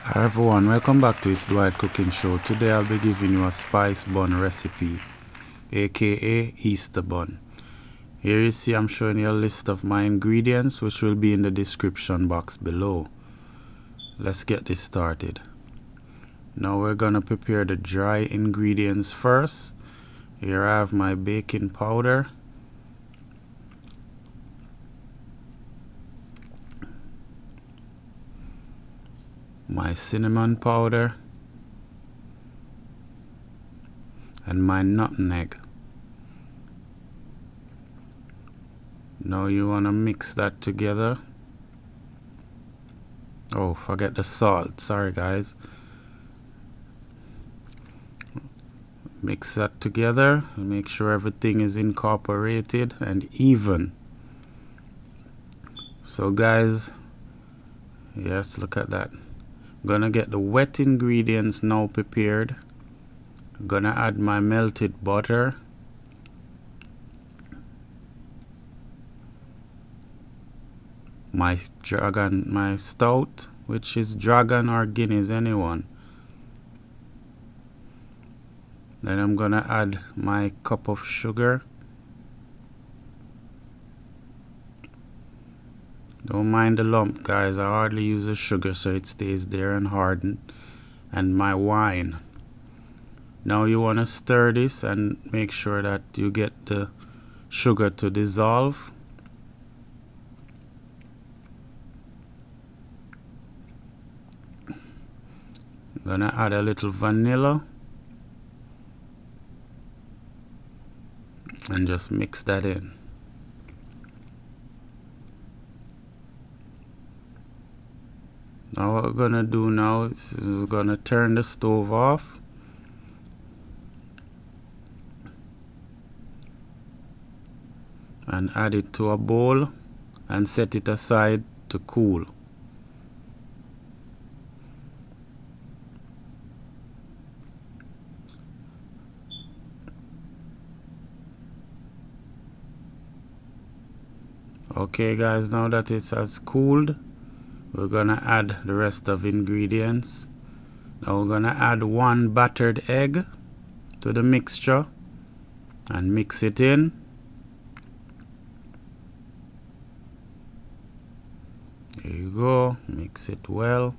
Hi everyone, welcome back to Itsdwightcookingshow. Today I'll be giving you a spice bun recipe, aka Easter bun. Here you see I'm showing you a list of my ingredients, which will be in the description box below. Let's get this started. Now we're gonna prepare the dry ingredients first. Here I have my baking powder, my cinnamon powder, and my nutmeg. Now you want to mix that together. Oh, forget the salt, sorry guys. Mix that together and make sure everything is incorporated and even. So guys, yes, look at that. I'm gonna get the wet ingredients now prepared. I'm gonna add my melted butter, my stout, which is dragon or Guinness, anyone. Then I'm gonna add my cup of sugar. Don't mind the lump guys, I hardly use the sugar so it stays there and hardened. And my wine. Now you want to stir this and make sure that you get the sugar to dissolve. I'm gonna add a little vanilla and just mix that in. Now what we're gonna do now is we're gonna turn the stove off. And add it to a bowl and set it aside to cool. Okay guys, now that it has cooled, we're gonna add the rest of ingredients. Now we're gonna add 1 battered egg to the mixture and mix it in. There you go, mix it well.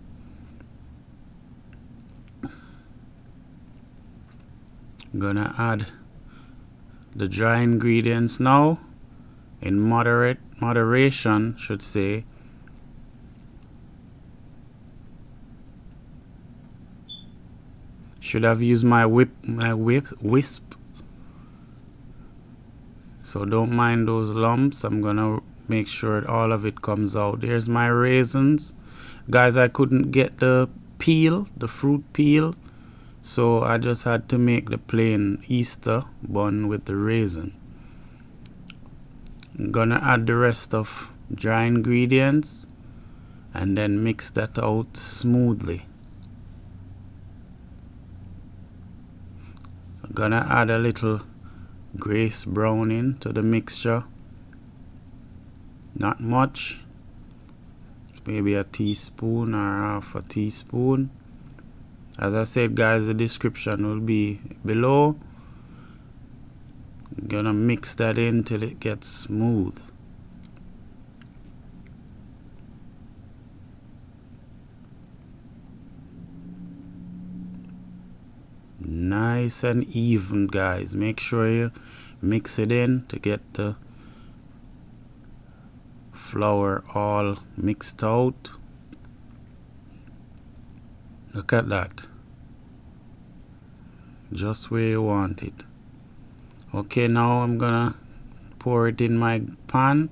I'm gonna add the dry ingredients now in moderation, should say. Should have used my wisp, so don't mind those lumps. I'm gonna make sure all of it comes out. Here's my raisins guys. I couldn't get the peel, the fruit peel, so I just had to make the plain Easter bun with the raisin. I'm gonna add the rest of dry ingredients and then mix that out smoothly. I'm gonna add a little glaze browning to the mixture. Not much, maybe a teaspoon or half a teaspoon. As I said guys, the description will be below. I'm gonna mix that in till it gets smooth. Nice and even guys. Make sure you mix it in to get the flour all mixed out. Look at that, just where you want it. Okay, now I'm gonna pour it in my pan,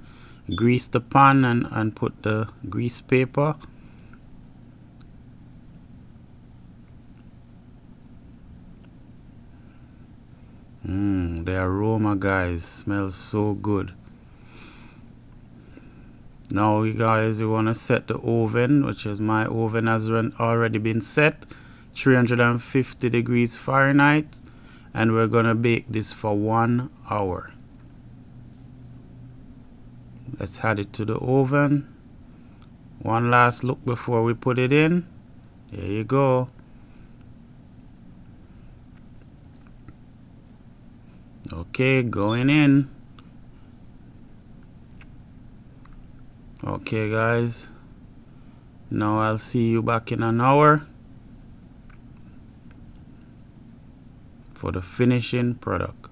grease the pan and put the grease paper. The aroma guys smells so good. Now you guys, you want to set the oven, which is my oven has already been set, 350 degrees Fahrenheit, and we're gonna bake this for 1 hour. Let's add it to the oven. One last look before we put it in. Here you go. Okay, going in. Okay guys, now I'll see you back in an hour for the finishing product.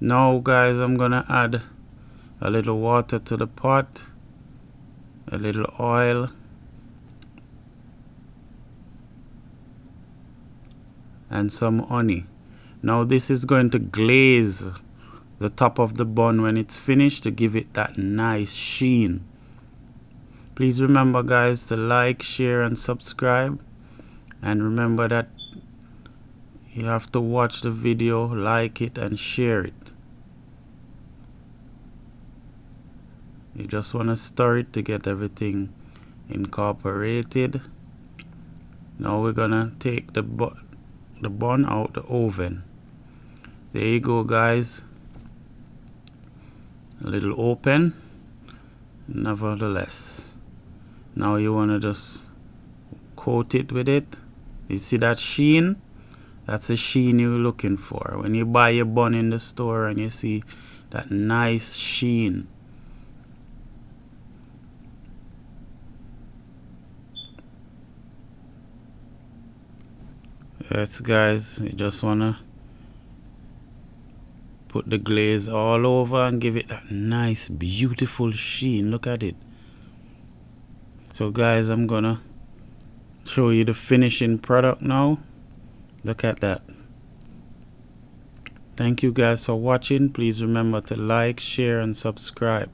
Now guys, I'm gonna add a little water to the pot, a little oil, and some honey. Now this is going to glaze the top of the bun when it's finished to give it that nice sheen. Please remember guys to like, share and subscribe, and remember that you have to watch the video, like it and share it. You just want to stir it to get everything incorporated. Now we're gonna take the bun out the oven. There you go guys, a little open nevertheless. Now you want to just coat it with it. You see that sheen? That's the sheen you're looking for when you buy your bun in the store and you see that nice sheen. Yes guys, you just want to put the glaze all over and give it that nice beautiful sheen. Look at it. So guys, I'm gonna show you the finishing product now. Look at that. Thank you guys for watching. Please remember to like, share and subscribe.